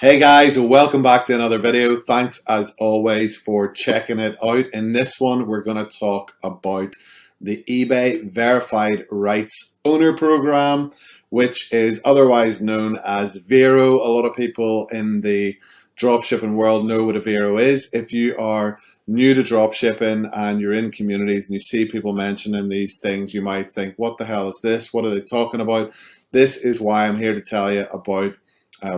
Hey guys, welcome back to another video. Thanks as always for checking it out. In this one, we're going to talk about the eBay Verified Rights Owner Program, which is otherwise known as VeRO. A lot of people in the dropshipping world know what a VeRO is. If you are new to dropshipping and you're in communities and you see people mentioning these things, you might think, what the hell is this? What are they talking about? This is why I'm here to tell you about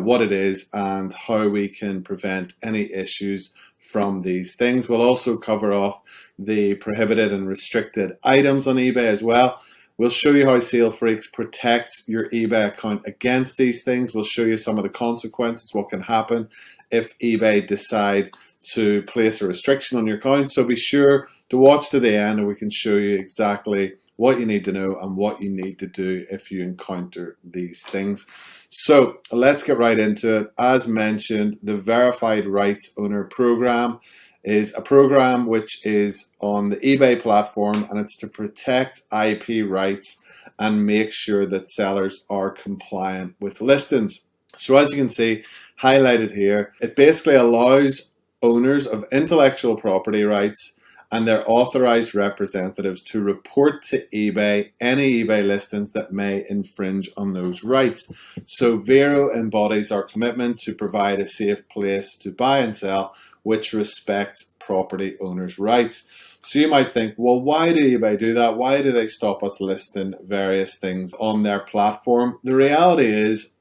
what it is and how we can prevent any issues from these things. We'll also cover off the prohibited and restricted items on eBay as well. We'll show you how SaleFreaks protects your eBay account against these things. We'll show you some of the consequences, what can happen if eBay decide to place a restriction on your account. So be sure to watch to the end and we can show you exactly what you need to know and what you need to do if you encounter these things. So let's get right into it. As mentioned, the Verified Rights Owner Program is a program which is on the eBay platform, and it's to protect IP rights and make sure that sellers are compliant with listings. So as you can see highlighted here, it basically allows owners of intellectual property rights and their authorized representatives to report to eBay any eBay listings that may infringe on those rights. So VeRO embodies our commitment to provide a safe place to buy and sell which respects property owners' rights. So you might think, well, why do eBay do that? Why do they stop us listing various things on their platform? The reality is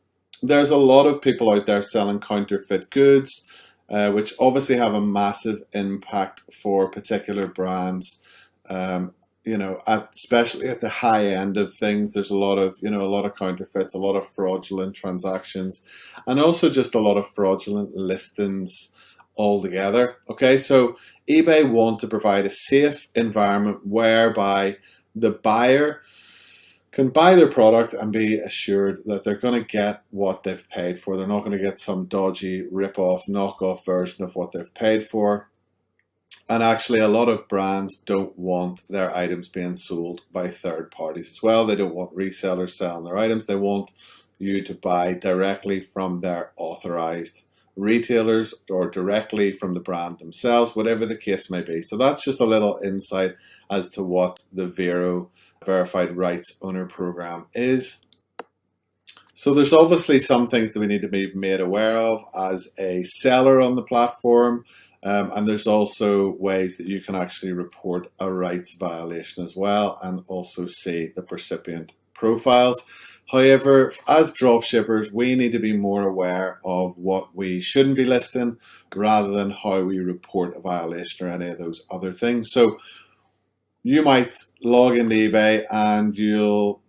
there's a lot of people out there selling counterfeit goods, which obviously have a massive impact for particular brands. Especially at the high end of things, there's a lot of counterfeits, a lot of fraudulent transactions, and also just a lot of fraudulent listings altogether. Okay, so eBay want to provide a safe environment whereby the buyer can buy their product and be assured that they're going to get what they've paid for. They're not going to get some dodgy rip-off, knockoff version of what they've paid for. And actually, a lot of brands don't want their items being sold by third parties as well. They don't want resellers selling their items. They want you to buy directly from their authorized retailers or directly from the brand themselves, whatever the case may be. So that's just a little insight as to what the VeRO Verified Rights Owner Program is. So there's obviously some things that we need to be made aware of as a seller on the platform, and there's also ways that you can actually report a rights violation as well and also see the recipient profiles. However, as dropshippers, we need to be more aware of what we shouldn't be listing rather than how we report a violation or any of those other things. So you might log into eBay and you'll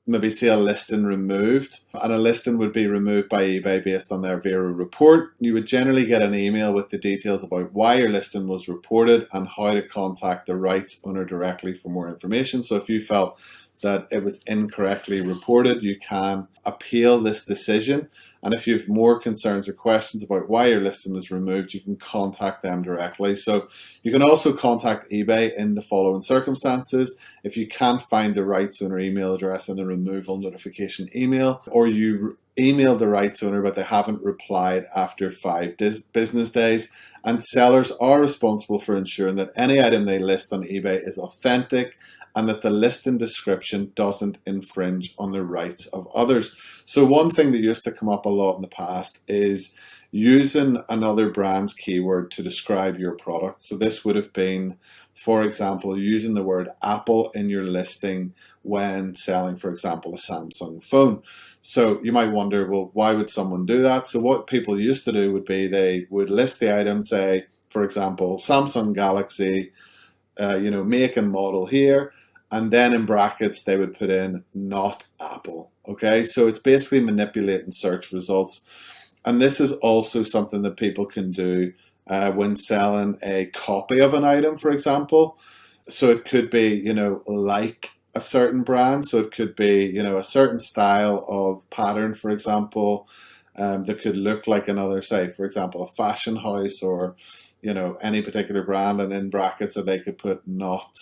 maybe see a listing removed, and a listing would be removed by eBay based on their VeRO report. You would generally get an email with the details about why your listing was reported and how to contact the rights owner directly for more information. So if you felt that it was incorrectly reported, you can appeal this decision. And if you have more concerns or questions about why your listing was removed, you can contact them directly. So you can also contact eBay in the following circumstances. If you can't find the rights owner email address in the removal notification email, or you emailed the rights owner but they haven't replied after 5 business days, and sellers are responsible for ensuring that any item they list on eBay is authentic and that the listing description doesn't infringe on the rights of others. So one thing that used to come up a lot in the past is using another brand's keyword to describe your product. So this would have been, for example, using the word Apple in your listing when selling, for example, a Samsung phone. So you might wonder, well, why would someone do that? So what people used to do would be they would list the item, say, for example, Samsung Galaxy, make and model here, and then in brackets they would put in not Apple. Okay, so it's basically manipulating search results. And this is also something that people can do when selling a copy of an item, for example. So it could be, like a certain brand. So it could be, a certain style of pattern, for example, that could look like another, say, for example, a fashion house or, any particular brand. And in brackets, so they could put not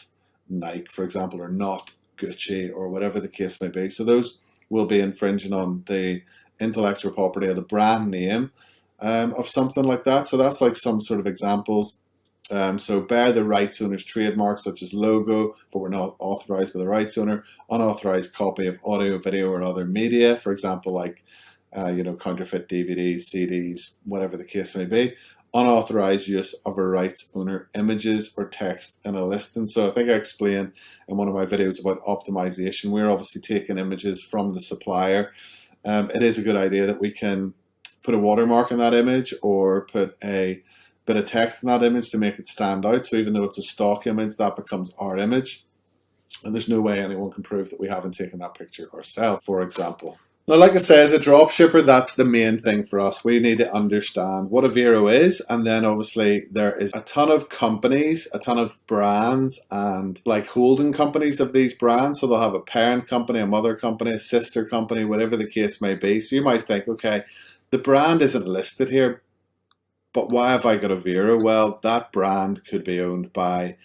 Nike, for example, or not Gucci or whatever the case may be. So those will be infringing on the intellectual property of the brand name of something like that. So that's like some sort of examples. So bear the rights owner's trademark, such as logo, but we're not authorized by the rights owner. Unauthorized copy of audio, video, or other media, for example, like counterfeit DVDs, CDs, whatever the case may be. Unauthorized use of a rights owner images or text in a listing. So I think I explained in one of my videos about optimization. We're obviously taking images from the supplier. It is a good idea that we can put a watermark in that image or put a bit of text in that image to make it stand out. So even though it's a stock image, that becomes our image. And there's no way anyone can prove that we haven't taken that picture ourselves, for example. Now, like I say, as a dropshipper, that's the main thing for us. We need to understand what a VeRO is, and then obviously there is a ton of companies, a ton of brands, and like holding companies of these brands. So they'll have a parent company, a mother company, a sister company, whatever the case may be. So you might think, okay, the brand isn't listed here, but why have I got a VeRO? Well, that brand could be owned by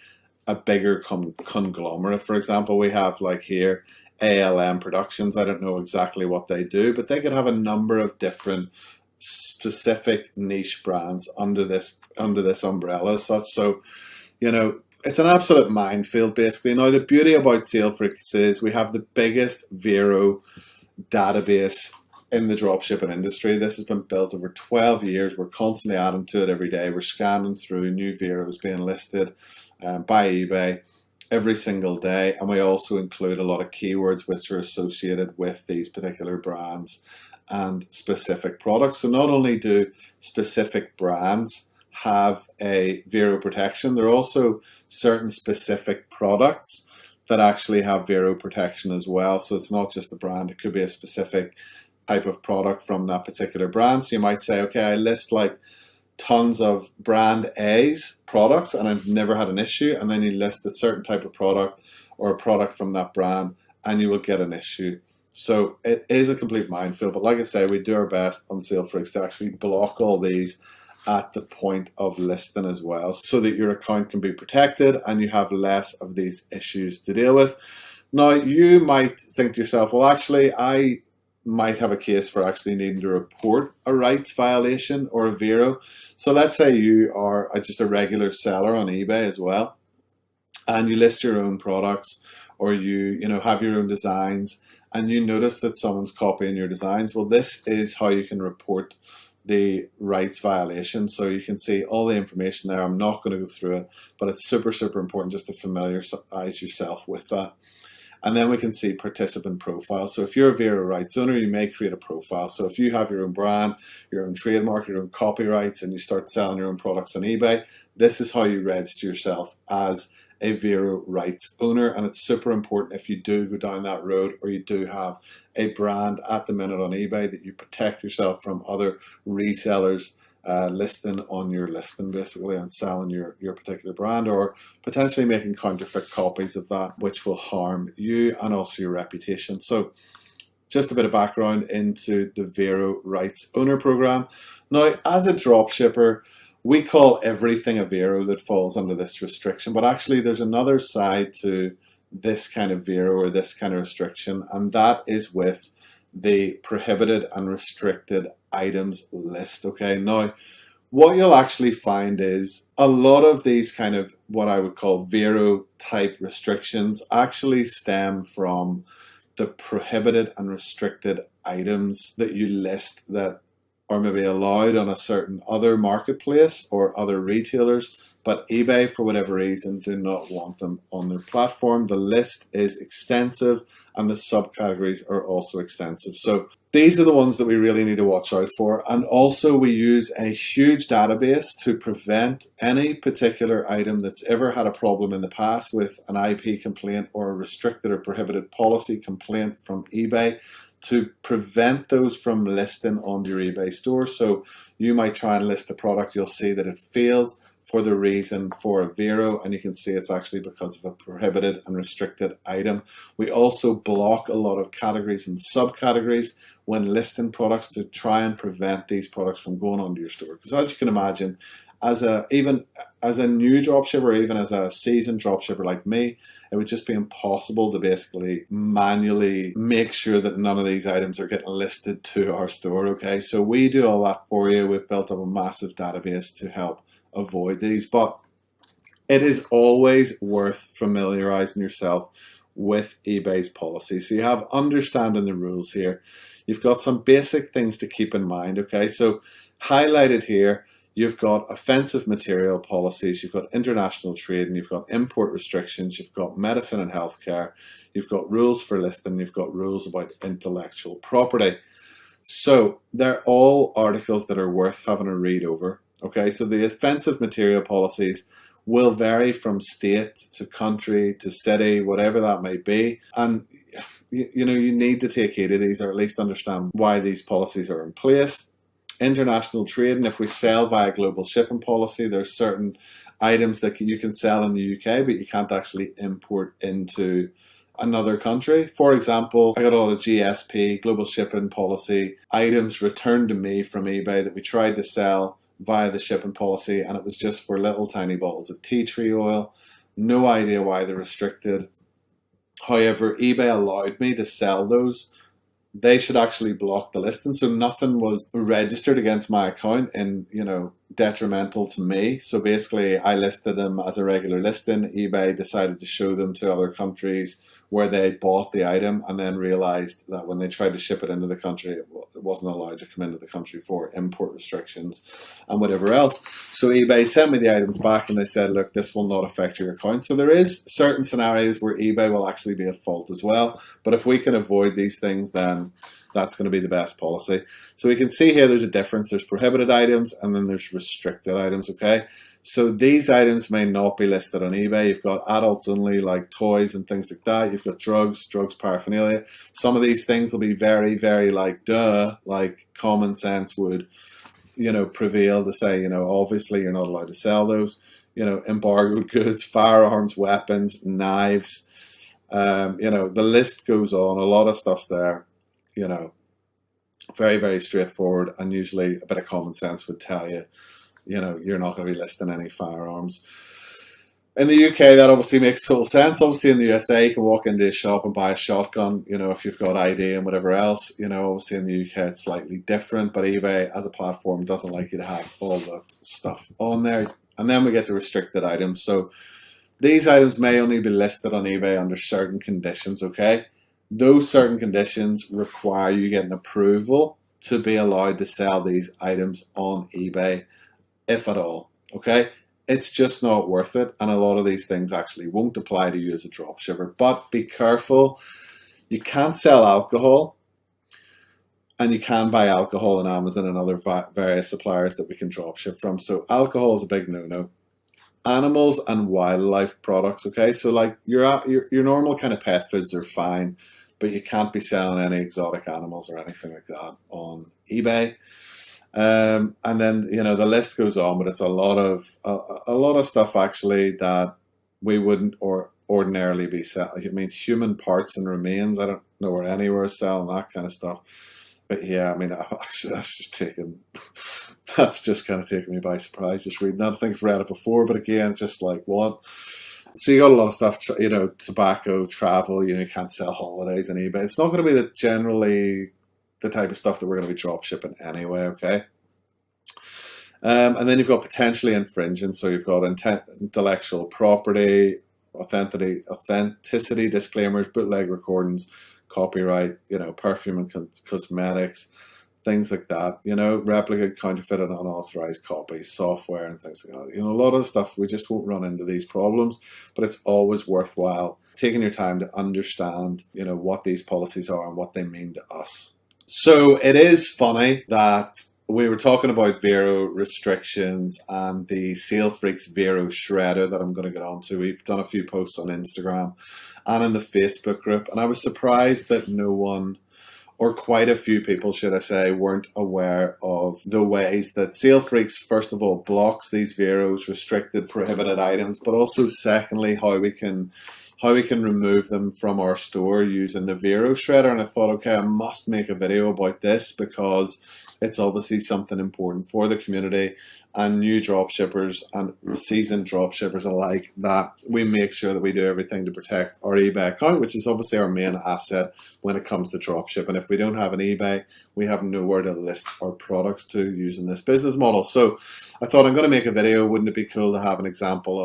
a bigger conglomerate. For example, we have like here ALM Productions. I don't know exactly what they do, but they could have a number of different specific niche brands under this umbrella as such. So, it's an absolute minefield basically. Now, the beauty about SaleFreaks is we have the biggest VeRO database in the dropshipping industry. This has been built over 12 years. We're constantly adding to it every day. We're scanning through new VeROs being listed by eBay every single day, and we also include a lot of keywords which are associated with these particular brands and specific products. So not only do specific brands have a VeRO protection, there are also certain specific products that actually have VeRO protection as well. So it's not just the brand, it could be a specific type of product from that particular brand. So you might say, okay, I list like tons of brand A's products and I've never had an issue, and then you list a certain type of product or a product from that brand and you will get an issue. So it is a complete minefield, but like I say, we do our best on SaleFreaks to actually block all these at the point of listing as well, so that your account can be protected and you have less of these issues to deal with. Now, you might think to yourself, well, actually, I might have a case for actually needing to report a rights violation or a VeRO. So let's say you are just a regular seller on eBay as well, and you list your own products, or you have your own designs, and you notice that someone's copying your designs. Well, this is how you can report the rights violation. So you can see all the information there. I'm not going to go through it, but it's super, super important just to familiarize yourself with that. And then we can see participant profiles. So if you're a VeRO rights owner, you may create a profile. So if you have your own brand, your own trademark, your own copyrights, and you start selling your own products on eBay, this is how you register yourself as a VeRO rights owner. And it's super important if you do go down that road, or you do have a brand at the minute on eBay, that you protect yourself from other resellers listing on your listing, basically, and selling your particular brand, or potentially making counterfeit copies of that, which will harm you and also your reputation. So just a bit of background into the VeRO Rights Owner Program. Now, as a dropshipper, we call everything a VeRO that falls under this restriction, but actually there's another side to this kind of VeRO or this kind of restriction, and that is with the prohibited and restricted items list. Okay, now what you'll actually find is a lot of these kind of what I would call VeRO type restrictions actually stem from the prohibited and restricted items that you list that are maybe allowed on a certain other marketplace or other retailers, but eBay, for whatever reason, do not want them on their platform. The list is extensive and the subcategories are also extensive. So these are the ones that we really need to watch out for. And also we use a huge database to prevent any particular item that's ever had a problem in the past with an IP complaint or a restricted or prohibited policy complaint from eBay, to prevent those from listing on your eBay store. So you might try and list a product, you'll see that it fails for the reason for a VeRO, and you can see it's actually because of a prohibited and restricted item. We also block a lot of categories and subcategories when listing products to try and prevent these products from going onto your store. Because as you can imagine, even as a new dropshipper, even as a seasoned dropshipper like me, it would just be impossible to basically manually make sure that none of these items are getting listed to our store. Okay, so we do all that for you. We've built up a massive database to help avoid these, but it is always worth familiarizing yourself with eBay's policy. So you have understanding the rules here. You've got some basic things to keep in mind. Okay, so highlighted here, you've got offensive material policies, you've got international trade, and you've got import restrictions, you've got medicine and healthcare, you've got rules for listing, you've got rules about intellectual property. So they're all articles that are worth having a read over. Okay, so the offensive material policies will vary from state to country to city, whatever that may be. And you know, you need to take heed of these, or at least understand why these policies are in place. International trade, and if we sell via global shipping policy, there's certain items that you can sell in the UK, but you can't actually import into another country. For example, I got a lot of GSP, global shipping policy, items returned to me from eBay that we tried to sell via the shipping policy, and it was just for little tiny bottles of tea tree oil. No idea why they're restricted. However, eBay allowed me to sell those. They should actually block the listing, so nothing was registered against my account and, you know, detrimental to me. So basically I listed them as a regular listing. eBay decided to show them to other countries where they bought the item, and then realized that when they tried to ship it into the country, it wasn't allowed to come into the country for import restrictions and whatever else. So eBay sent me the items back, and they said, look, this will not affect your account. So there is certain scenarios where eBay will actually be at fault as well. But if we can avoid these things, then that's going to be the best policy. So we can see here there's a difference. There's prohibited items, and then there's restricted items, okay? So these items may not be listed on eBay. You've got adults only, like toys and things like that. You've got drugs paraphernalia. Some of these things will be very, very like common sense would, you know, prevail to say, you know, obviously you're not allowed to sell those. You know, embargoed goods, firearms, weapons, knives. You know, the list goes on. A lot of stuff's there. You know, very, very straightforward, and usually a bit of common sense would tell you, you know, you're not going to be listing any firearms. In the UK, that obviously makes total sense. Obviously in the USA, you can walk into a shop and buy a shotgun, you know, if you've got ID and whatever else. You know, obviously in the UK it's slightly different, but eBay as a platform doesn't like you to have all that stuff on there. And then we get the restricted items. So these items may only be listed on eBay under certain conditions, okay? Those certain conditions require you getting approval to be allowed to sell these items on eBay, if at all, okay? It's just not worth it, and a lot of these things actually won't apply to you as a dropshipper. But be careful, you can't sell alcohol, and you can buy alcohol on Amazon and other various suppliers that we can dropship from. So alcohol is a big no-no. Animals and wildlife products, okay? So like your normal kind of pet foods are fine, but you can't be selling any exotic animals or anything like that on eBay. And then, you know, the list goes on, but it's a lot of stuff actually that we wouldn't ordinarily be selling. I mean, human parts and remains, I don't know where anywhere selling that kind of stuff. But yeah, I mean, that's just kind of taken me by surprise, just reading that. I think I've read it before, but again, it's just like, what? So you got a lot of stuff, you know, tobacco, travel, you know, you can't sell holidays on eBay. It's not going to be generally the type of stuff that we're going to be drop shipping anyway, okay? And then you've got potentially infringing, so you've got intellectual property, authenticity disclaimers, bootleg recordings, copyright, you know, perfume and cosmetics, things like that, you know, replica, counterfeit and unauthorized copies, software and things like that. You know, a lot of stuff, we just won't run into these problems, but it's always worthwhile taking your time to understand, you know, what these policies are and what they mean to us. So it is funny that we were talking about VeRO restrictions and the SaleFreaks VeRO shredder that I'm going to get onto. We've done a few posts on Instagram and in the Facebook group, and I was surprised that no one, or quite a few people, should I say, weren't aware of the ways that SaleFreaks, first of all, blocks these VeROs, restricted, prohibited items, but also secondly, how we can remove them from our store using the VeRO shredder. And I thought, okay, I must make a video about this because it's obviously something important for the community and new dropshippers and seasoned dropshippers alike, that we make sure that we do everything to protect our eBay account, which is obviously our main asset when it comes to dropshipping. If we don't have an eBay, we have nowhere to list our products to using this business model. So I thought, I'm going to make a video. Wouldn't it be cool to have an example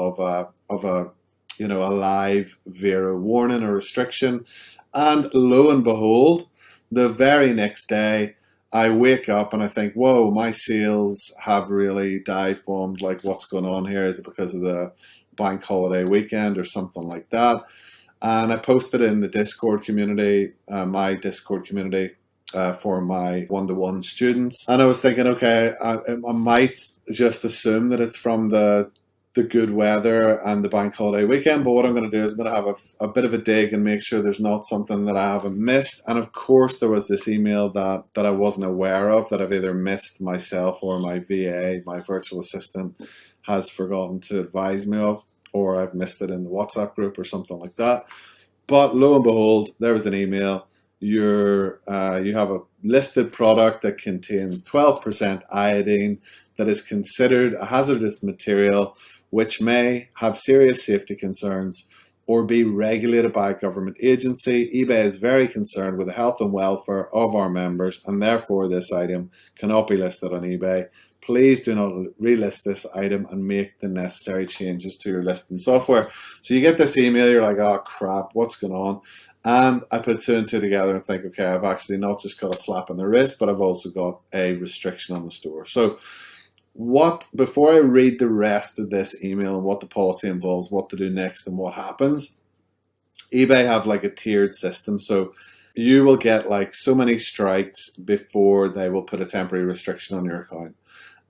of a live VeRO warning or restriction? And lo and behold, the very next day, I wake up and I think, whoa, my sales have really dive bombed. Like, what's going on here? Is it because of the bank holiday weekend or something like that? And I posted in the Discord community, my Discord community, for my one-to-one students. And I was thinking, okay, I might just assume that it's from the good weather and the bank holiday weekend, but what I'm going to do is I'm going to have a bit of a dig and make sure there's not something that I haven't missed. And of course there was this email that I wasn't aware of, that I've either missed myself or my VA, my virtual assistant, has forgotten to advise me of, or I've missed it in the WhatsApp group or something like that. But lo and behold, there was an email. You have a listed product that contains 12% iodine that is considered a hazardous material, which may have serious safety concerns or be regulated by a government agency. eBay is very concerned with the health and welfare of our members, and therefore this item cannot be listed on eBay. Please do not relist this item and make the necessary changes to your listing software. So you get this email, you're like, oh crap, what's going on? And I put two and two together and think, okay, I've actually not just got a slap on the wrist, but I've also got a restriction on the store. So before I read the rest of this email and what the policy involves, what to do next and what happens, eBay have like a tiered system. So you will get like so many strikes before they will put a temporary restriction on your account.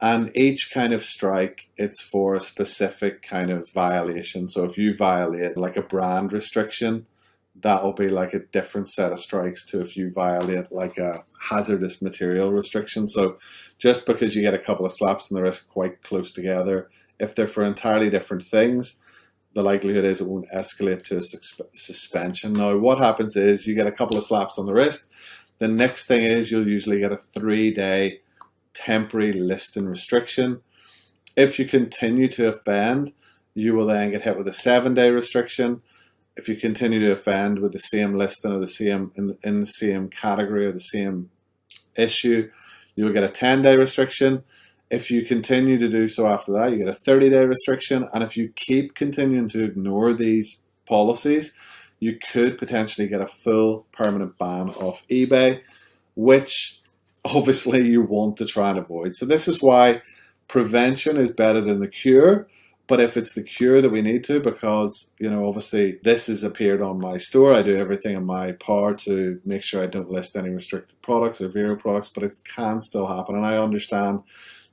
And each kind of strike, it's for a specific kind of violation. So if you violate like a brand restriction, that will be like a different set of strikes to if you violate like a hazardous material restriction. So just because you get a couple of slaps on the wrist quite close together, if they're for entirely different things, the likelihood is it won't escalate to a suspension. Now, what happens is you get a couple of slaps on the wrist. The next thing is you'll usually get a 3-day temporary listing restriction. If you continue to offend, you will then get hit with a 7-day restriction. If you continue to offend with the same listing or the same in the same category or the same issue, you'll get a 10-day restriction. If you continue to do so after that, you get a 30-day restriction. And if you keep continuing to ignore these policies, you could potentially get a full permanent ban off eBay, which obviously you want to try and avoid. So this is why prevention is better than the cure. But if it's the cure that we need to, because, obviously this has appeared on my store, I do everything in my power to make sure I don't list any restricted products or VeRO products, but it can still happen. And I understand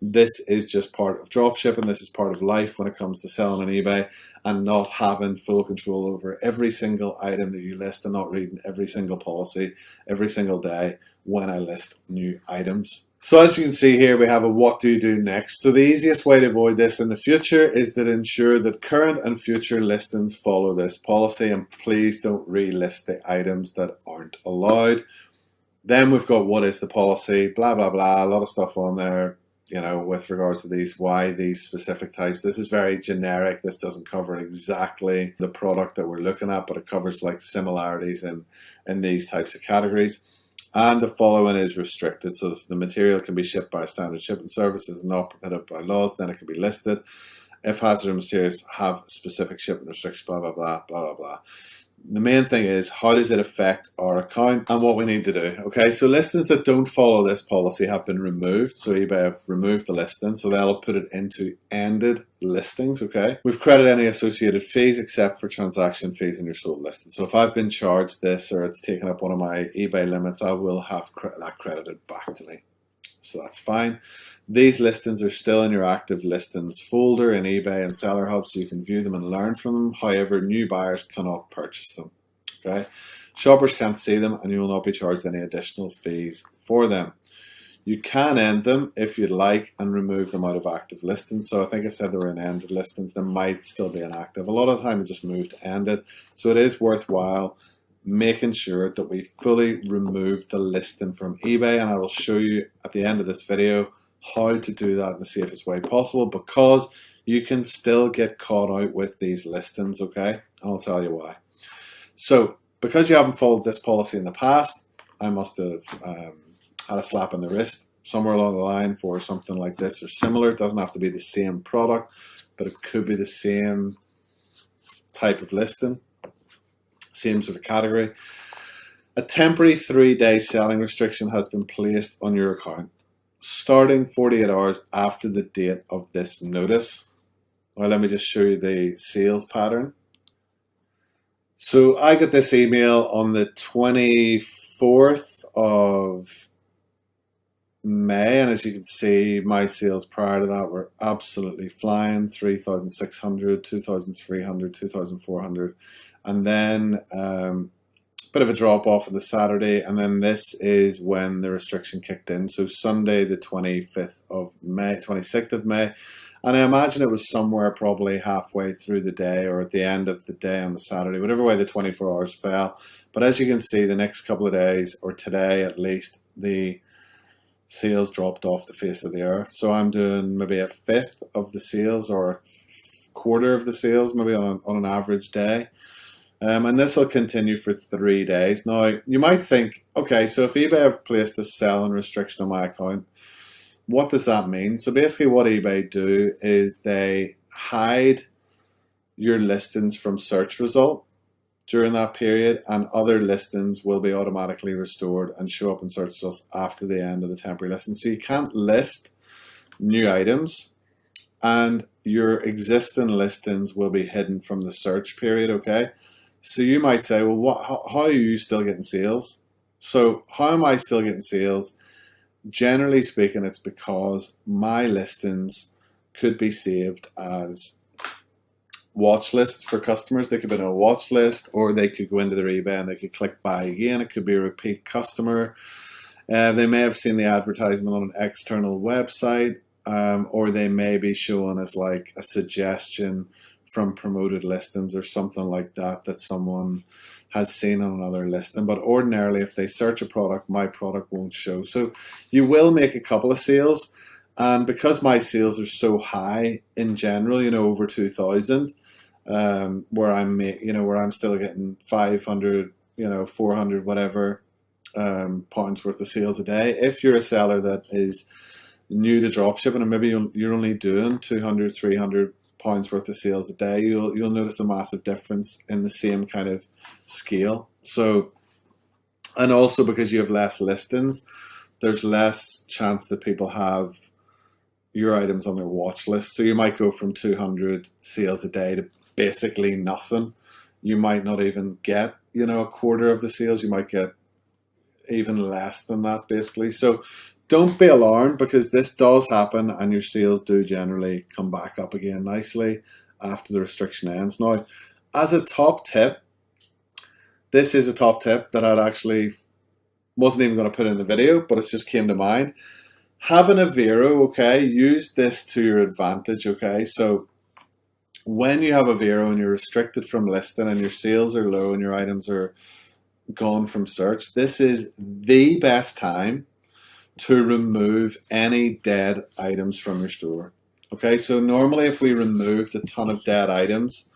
this is just part of dropshipping. This is part of life when it comes to selling on eBay and not having full control over every single item that you list and not reading every single policy every single day when I list new items. So as you can see here, we have a what do you do next. So the easiest way to avoid this in the future is to ensure that current and future listings follow this policy, and please don't relist the items that aren't allowed. Then we've got what is the policy, blah, blah, blah, a lot of stuff on there, with regards to why these specific types. This is very generic. This doesn't cover exactly the product that we're looking at, but it covers like similarities in these types of categories. And the following is restricted. So if the material can be shipped by a standard shipping service, is not prohibited by laws, then it can be listed. If hazardous materials have specific shipping restrictions, blah, blah, blah, blah, blah, blah. The main thing is, how does it affect our account and what we need to do? Okay, so listings that don't follow this policy have been removed. So eBay have removed the listing, so they'll put it into ended listings, okay? We've credited any associated fees except for transaction fees in your sold listing. So if I've been charged this or it's taken up one of my eBay limits, I will have that credited back to me. So that's fine. These listings are still in your active listings folder in eBay and Seller Hub, so you can view them and learn from them. However, new buyers cannot purchase them. Okay, shoppers can't see them, and you will not be charged any additional fees for them. You can end them if you'd like and remove them out of active listings. So I think I said they were in ended listings. They might still be inactive. A lot of the time they just move to ended. So it is worthwhile making sure that we fully remove the listing from eBay, and I will show you at the end of this video how to do that in the safest way possible, because you can still get caught out with these listings, okay? And I'll tell you why. So, because you haven't followed this policy in the past, I must have had a slap on the wrist somewhere along the line for something like this or similar. It doesn't have to be the same product, but it could be the same type of listing, same sort of category. A temporary 3-day selling restriction has been placed on your account, starting 48 hours after the date of this notice. Well, let me just show you the sales pattern. So I got this email on the 24th of May, and as you can see, my sales prior to that were absolutely flying, 3,600, 2,300, 2,400, and then bit of a drop off on the Saturday, and then this is when the restriction kicked in. So Sunday the 25th of May, 26th of May, and I imagine it was somewhere probably halfway through the day or at the end of the day on the Saturday, whatever way the 24 hours fell. But as you can see, the next couple of days, or today at least, the sales dropped off the face of the earth. So I'm doing maybe a fifth of the sales or a quarter of the sales, maybe on an average day. And this will continue for 3 days. Now, you might think, okay, so if eBay have placed a selling restriction on my account, what does that mean? So basically what eBay do is they hide your listings from search result during that period, and other listings will be automatically restored and show up in search results after the end of the temporary listing. So you can't list new items, and your existing listings will be hidden from the search period, okay? So you might say, well, how are you still getting sales? So how am I still getting sales? Generally speaking, it's because my listings could be saved as watch lists for customers. They could be on a watch list, or they could go into their eBay and they could click buy again. It could be a repeat customer. They may have seen the advertisement on an external website, or they may be shown as like a suggestion from promoted listings or something like that that someone has seen on another listing. But ordinarily, if they search a product, my product won't show. So you will make a couple of sales, and because my sales are so high in general, over 2,000, where I'm still getting 500, 400, whatever pounds worth of sales a day. If you're a seller that is new to dropshipping and maybe you're only doing 200, 300 pounds worth of sales a day, you'll notice a massive difference in the same kind of scale. So, and also because you have less listings, there's less chance that people have your items on their watch list. So you might go from 200 sales a day to basically nothing. You might not even get, a quarter of the sales. You might get even less than that, basically. So don't be alarmed, because this does happen and your sales do generally come back up again nicely after the restriction ends. Now, as a top tip, this is a top tip that I'd actually wasn't even going to put in the video, but it just came to mind. Having a VeRO, okay, use this to your advantage, okay? So when you have a VeRO and you're restricted from listing and your sales are low and your items are gone from search, this is the best time to remove any dead items from your store. Okay, so normally if we removed a ton of dead items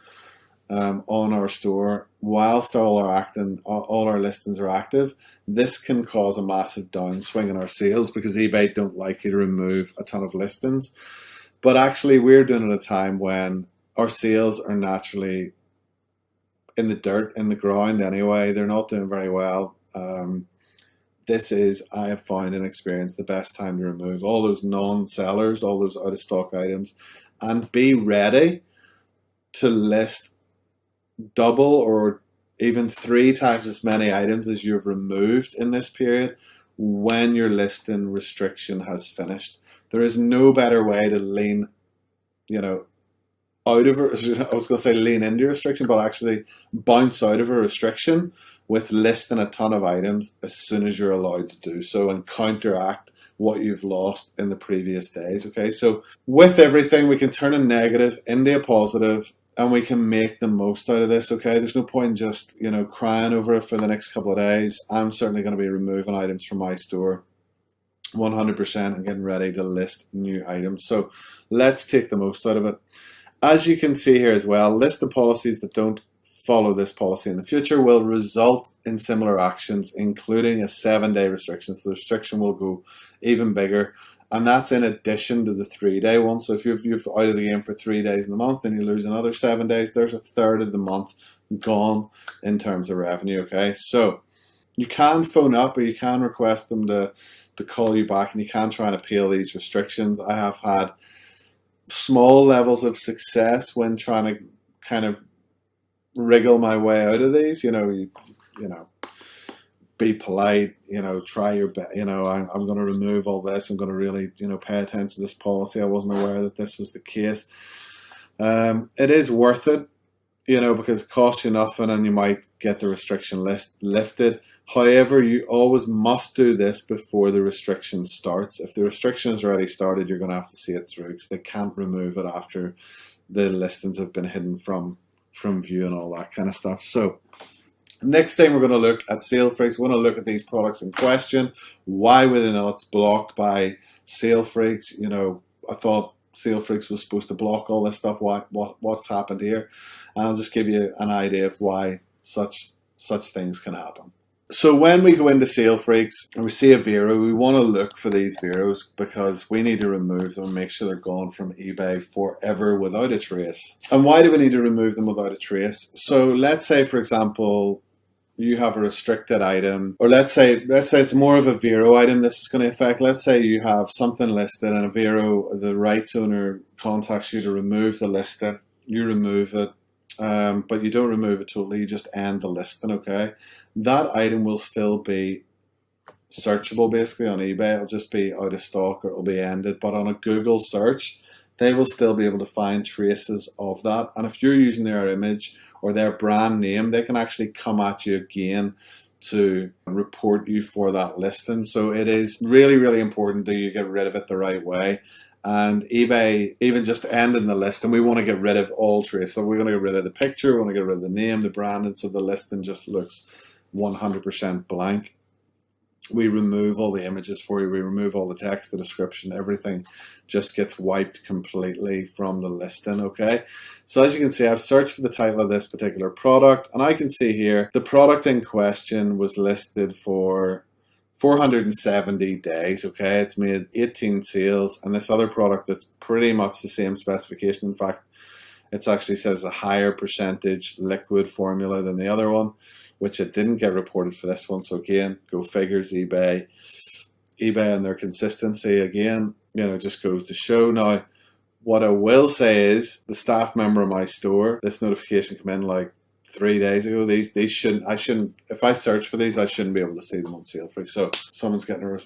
on our store whilst all our listings are active, this can cause a massive downswing in our sales, because eBay don't like you to remove a ton of listings. But actually we're doing it at a time when our sales are naturally in the dirt, in the ground anyway. They're not doing very well. This is, I have found and experienced, the best time to remove all those non-sellers, all those out-of-stock items, and be ready to list double or even 3 times as many items as you've removed in this period when your listing restriction has finished. There is no better way to lean, out of it. I was going to say lean into your restriction, but actually bounce out of a restriction with listing a ton of items as soon as you're allowed to do so, and counteract what you've lost in the previous days. Okay, so with everything, we can turn a negative into a positive. and we can make the most out of this. Okay, there's no point in just, you know, crying over it for the next couple of days. I'm certainly going to be removing items from my store 100% and getting ready to list new items. So let's take the most out of it. As you can see here as well, list the policies that don't follow this policy in the future will result in similar actions, including a 7-day restriction. So the restriction will go even bigger, and that's in addition to the 3-day one. So if you're out of the game for 3 days in the month and you lose another 7 days, there's a third of the month gone in terms of revenue. Okay, so you can phone up, or you can request them to call you back, and you can try and appeal these restrictions. I have had small levels of success when trying to kind of wriggle my way out of these. You know, be polite, you know, try your best, you know, I'm going to remove all this, I'm going to really, you know, pay attention to this policy. I wasn't aware that this was the case. It is worth it, you know, because it costs you nothing and you might get the restriction list lifted. However, you always must do this before the restriction starts. If the restriction has already started, you're going to have to see it through, because they can't remove it after the listings have been hidden from view and all that kind of stuff. So next thing, we're going to look at SaleFreaks. We're going to look at these products in question. Why were they not blocked by SaleFreaks? You know, I thought SaleFreaks was supposed to block all this stuff. What's happened here? And I'll just give you an idea of why such things can happen. So when we go into SaleFreaks and we see a VeRO, we want to look for these VeROs, because we need to remove them and make sure they're gone from eBay forever without a trace. And why do we need to remove them without a trace? So let's say, for example, you have a restricted item, or let's say it's more of a VeRO item this is going to affect. Let's say you have something listed and a VeRO, the rights owner contacts you to remove the listing. You remove it, but you don't remove it totally, you just end the listing, okay? That item will still be searchable basically on eBay. It'll just be out of stock, or it'll be ended, but on a Google search, they will still be able to find traces of that. And if you're using their image or their brand name, they can actually come at you again to report you for that listing. So it is really, really important that you get rid of it the right way. And eBay, even just ending the listing, we want to get rid of all traces. So we're going to get rid of the picture, we want to get rid of the name, the branding, so the listing just looks 100% blank. We remove all the images for you, we remove all the text, the description, everything just gets wiped completely from the listing, okay? So as you can see, I've searched for the title of this particular product, and I can see here the product in question was listed for 470 days, okay? It's made 18 sales, and this other product that's pretty much the same specification, in fact, it actually says a higher percentage liquid formula than the other one, which it didn't get reported for this one. So again, go figures, eBay and their consistency, again, you know, just goes to show. Now, what I will say is the staff member of my store, this notification came in like 3 days ago. I shouldn't, if I search for these, I shouldn't be able to see them on SaleFreaks. So someone's getting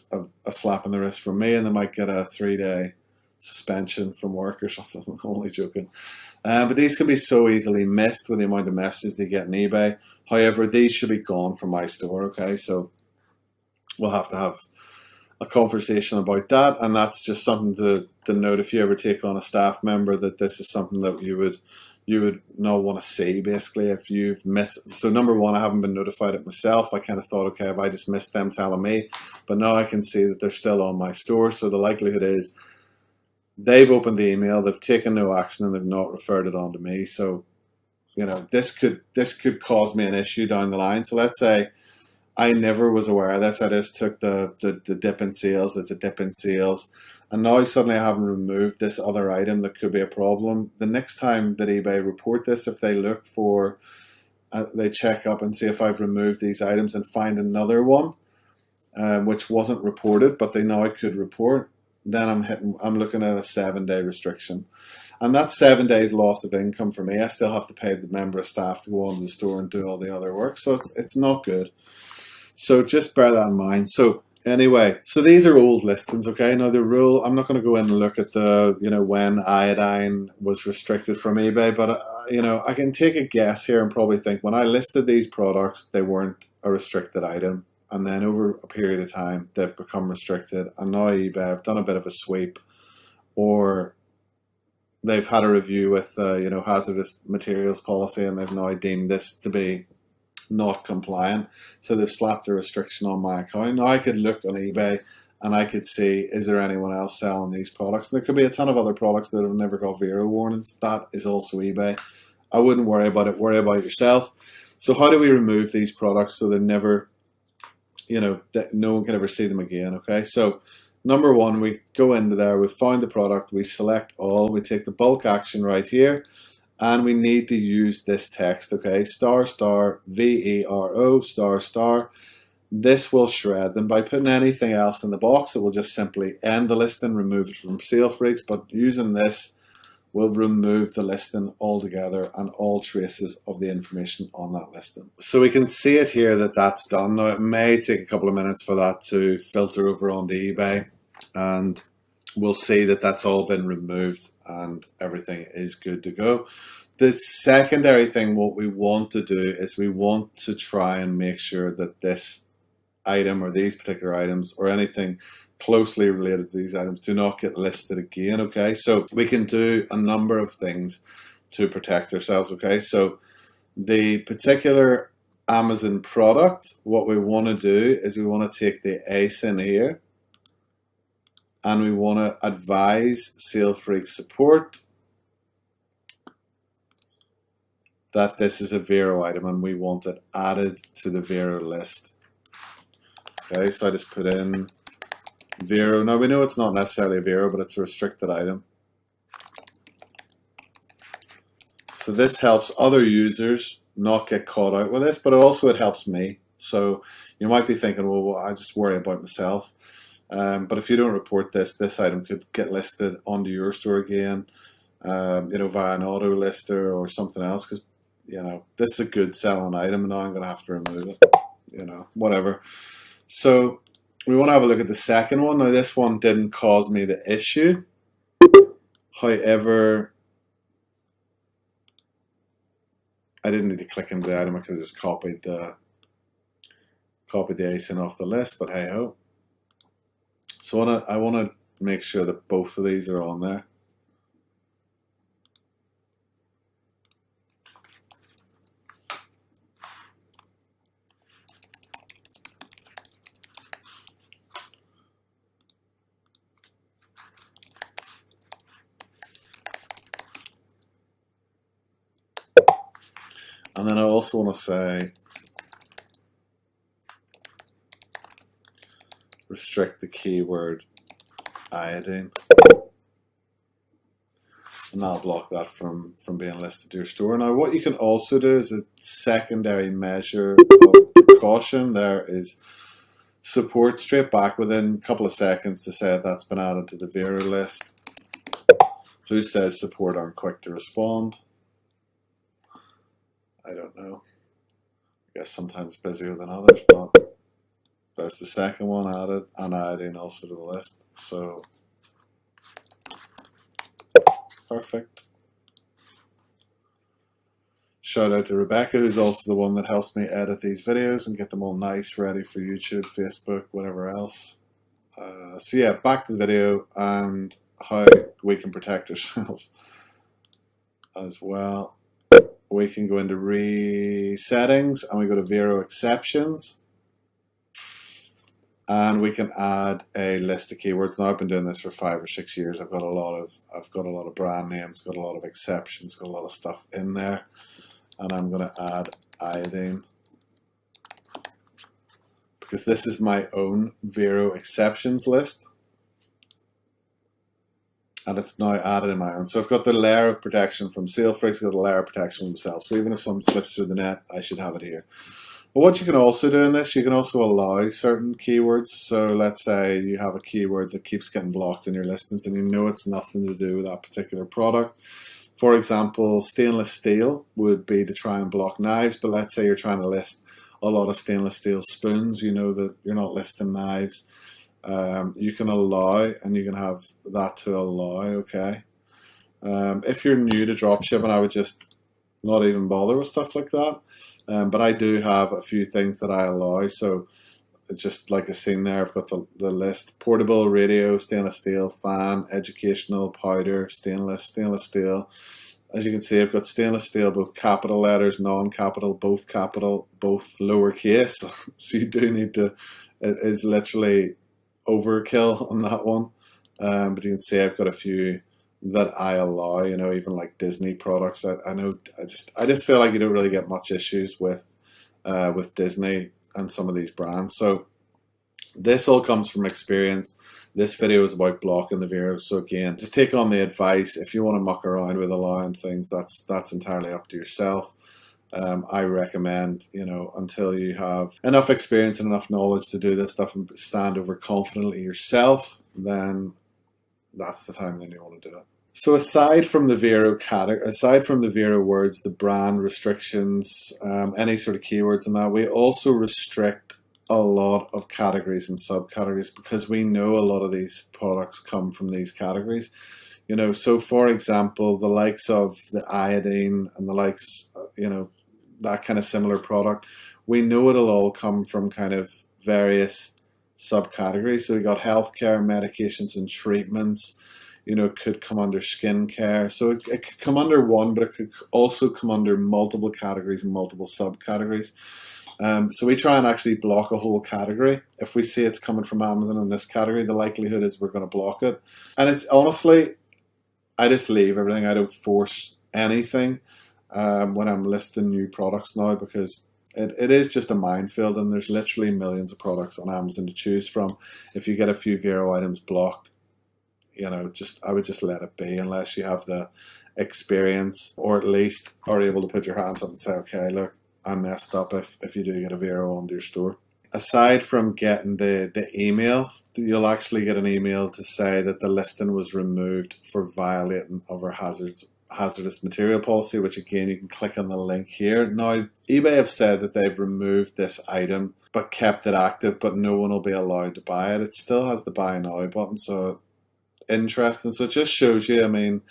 a slap in the wrist from me, and they might get a 3-day suspension from work or something. I'm only joking. But these can be so easily missed with the amount of messages they get in eBay. However, these should be gone from my store, okay? So we'll have to have a conversation about that, and that's just something to note if you ever take on a staff member, that this is something that you would not want to see, basically, if you've missed. So number one, I haven't been notified it myself. I kind of thought, okay, if I just missed them telling me, but now I can see that they're still on my store. So the likelihood is they've opened the email, they've taken no action, and they've not referred it on to me. So, you know, this could cause me an issue down the line. So let's say I never was aware of this. I just took the dip in sales as a dip in sales, and now suddenly I haven't removed this other item that could be a problem. The next time that eBay report this, if they look for, they check up and see if I've removed these items and find another one, which wasn't reported, but they now could report, then I'm looking at a 7-day restriction. And that's 7 days loss of income for me. I still have to pay the member of staff to go onto the store and do all the other work. So it's not good. So just bear that in mind. So anyway, so these are old listings, okay? Now the rule, I'm not going to go in and look at the, you know, when iodine was restricted from eBay, but you know, I can take a guess here and probably think when I listed these products, they weren't a restricted item. And then over a period of time, they've become restricted. And now eBay have done a bit of a sweep, or they've had a review with you know, hazardous materials policy, and they've now deemed this to be not compliant, so they've slapped a restriction on my account. Now I could look on eBay and I could see, is there anyone else selling these products? And there could be a ton of other products that have never got VeRO warnings. That is also eBay. I wouldn't worry about it. Worry about yourself. So how do we remove these products so they're never, you know, that no one can ever see them again? Okay, so number one, we go into there, we find the product, we select all, we take the bulk action right here, and we need to use this text, okay, star star VERO star star. This will shred them. By putting anything else in the box, it will just simply end the listing, remove it from SaleFreaks, but using this will remove the listing altogether and all traces of the information on that listing. So we can see it here that that's done. Now it may take a couple of minutes for that to filter over onto eBay, and we'll see that that's all been removed and everything is good to go. The secondary thing, what we want to do is we want to try and make sure that this item or these particular items or anything closely related to these items do not get listed again. Okay, so we can do a number of things to protect ourselves. Okay, so the particular Amazon product, what we want to do is we want to take the ASIN here and we want to advise SaleFreaks support that this is a VeRO item and we want it added to the VeRO list. Okay, so I just put in VeRO. Now we know it's not necessarily a VeRO, but it's a restricted item. So this helps other users not get caught out with this, but also it helps me. So you might be thinking, well, I just worry about myself. But if you don't report this, this item could get listed onto your store again, you know, via an auto lister or something else, because, you know, this is a good selling item and now I'm going to have to remove it, you know, whatever. So we want to have a look at the second one. Now this one didn't cause me the issue. However, I didn't need to click into the item. I could have just copied the ASIN off the list, but hey ho. So I want to make sure that both of these are on there. And then I also want to say restrict the keyword iodine, and that'll block that from being listed to your store. Now what you can also do is a secondary measure of precaution. There is support straight back within a couple of seconds to say that's been added to the VeRO list. Who says support aren't quick to respond? I don't know. I guess sometimes busier than others, but there's the second one added, and iodine also to the list. So perfect. Shout out to Rebecca, who's also the one that helps me edit these videos and get them all nice, ready for YouTube, Facebook, whatever else. So yeah, back to the video and how we can protect ourselves as well. We can go into resettings and we go to VeRO exceptions, and we can add a list of keywords. Now I've been doing this for 5 or 6 years. I've got a lot of brand names, got a lot of exceptions, got a lot of stuff in there, and I'm going to add iodine because this is my own VeRO exceptions list. And it's now added in my own. So I've got the layer of protection from SaleFreaks, I've got a layer of protection from myself. So even if something slips through the net, I should have it here. But what you can also do in this, you can also allow certain keywords. So let's say you have a keyword that keeps getting blocked in your listings and you know it's nothing to do with that particular product. For example, stainless steel would be to try and block knives, but let's say you're trying to list a lot of stainless steel spoons, you know that you're not listing knives. You can allow, and you can have that to allow, okay? If you're new to dropshipping, I would just not even bother with stuff like that. But I do have a few things that I allow. So just like I've seen there, I've got the list: portable radio, stainless steel, fan, educational, powder, stainless steel. As you can see, I've got stainless steel, both capital letters, non-capital, both capital, both lowercase. So you do need to, it is literally overkill on that one. But you can see I've got a few that I allow, you know, even like Disney products. I know, I just feel like you don't really get much issues with Disney and some of these brands. So this all comes from experience. This video is about blocking the VeRO. So again, just take on the advice. If you want to muck around with allowing things, that's entirely up to yourself. I recommend, you know, until you have enough experience and enough knowledge to do this stuff and stand over confidently yourself, then that's the time then you want to do it. So aside from the VeRO category, aside from the VeRO words, the brand restrictions, any sort of keywords and that, we also restrict a lot of categories and subcategories because we know a lot of these products come from these categories. You know, so for example, the likes of the iodine and the likes, you know, that kind of similar product, we know it'll all come from kind of various subcategories. So we got healthcare, medications and treatments, you know, could come under skincare. So it could come under one, but it could also come under multiple categories and multiple subcategories. So we try and actually block a whole category. If we see it's coming from Amazon in this category, the likelihood is we're going to block it. And it's honestly, I just leave everything. I don't force anything when I'm listing new products now, because it is just a minefield, and there's literally millions of products on Amazon to choose from. If you get a few VeRO items blocked, you know, I would just let it be unless you have the experience, or at least are able to put your hands up and say, okay, look, I messed up if you do get a VeRO onto your store. Aside from getting the email, you'll actually get an email to say that the listing was removed for violating of our hazardous material policy, which again, you can click on the link here. Now, eBay have said that they've removed this item but kept it active, but no one will be allowed to buy it. It still has the buy now button, so interesting. So it just shows you, I mean,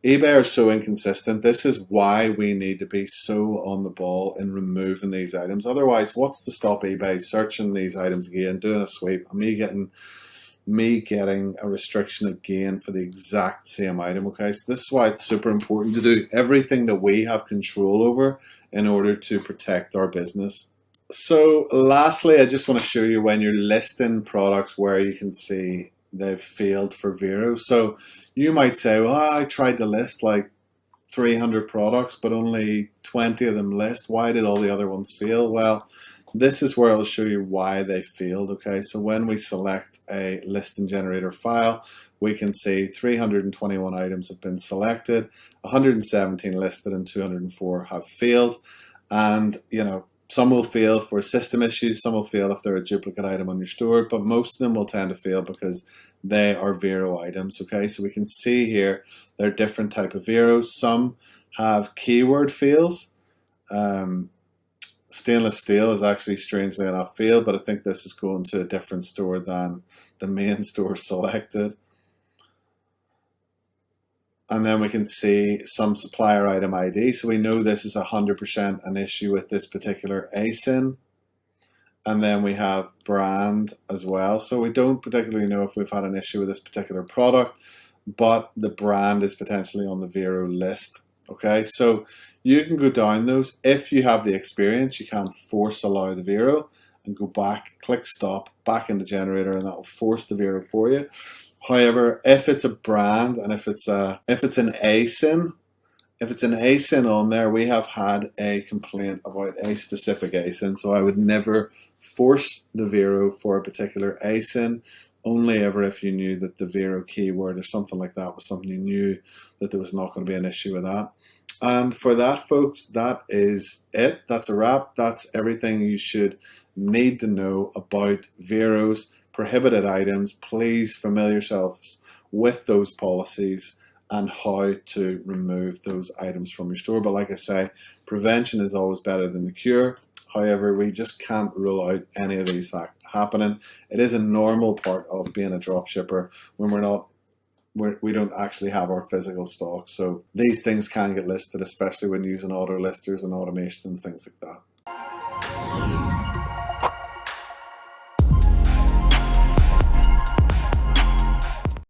eBay are so inconsistent. This is why we need to be so on the ball in removing these items. Otherwise, what's to stop eBay searching these items again, doing a sweep, and me getting a restriction again for the exact same item? Okay, so this is why it's super important to do everything that we have control over in order to protect our business. So lastly, I just want to show you when you're listing products where you can see they've failed for VeRO. So you might say, well, I tried to list like 300 products, but only 20 of them list. Why did all the other ones fail? Well, this is where I'll show you why they failed. Okay, so when we select a listing generator file, we can see 321 items have been selected, 117 listed, and 204 have failed. And, you know, some will fail for system issues, some will fail if they're a duplicate item on your store, but most of them will tend to fail because they are VeRO items. Okay, so we can see here there are different type of VeROs. Some have keyword fails. Stainless steel is actually strangely enough failed, but I think this is going to a different store than the main store selected. And then we can see some supplier item ID. So we know this is 100% an issue with this particular ASIN. And then we have brand as well. So we don't particularly know if we've had an issue with this particular product, but the brand is potentially on the VeRO list. Okay, so you can go down those. If you have the experience, you can force allow the VeRO and go back, click stop, back in the generator, and that will force the VeRO for you. However, if it's a brand and if it's an ASIN, if it's an ASIN on there, we have had a complaint about a specific ASIN, so I would never force the VeRO for a particular ASIN, only ever if you knew that the VeRO keyword or something like that was something you knew that there was not going to be an issue with that. And for that, folks, that is it. That's a wrap. That's everything you should need to know about VeROs, prohibited items. Please familiar yourselves with those policies and how to remove those items from your store. But like I say, prevention is always better than the cure. However, we just can't rule out any of these happening. It is a normal part of being a dropshipper when we don't actually have our physical stock. So these things can get listed, especially when using auto listers and automation and things like that.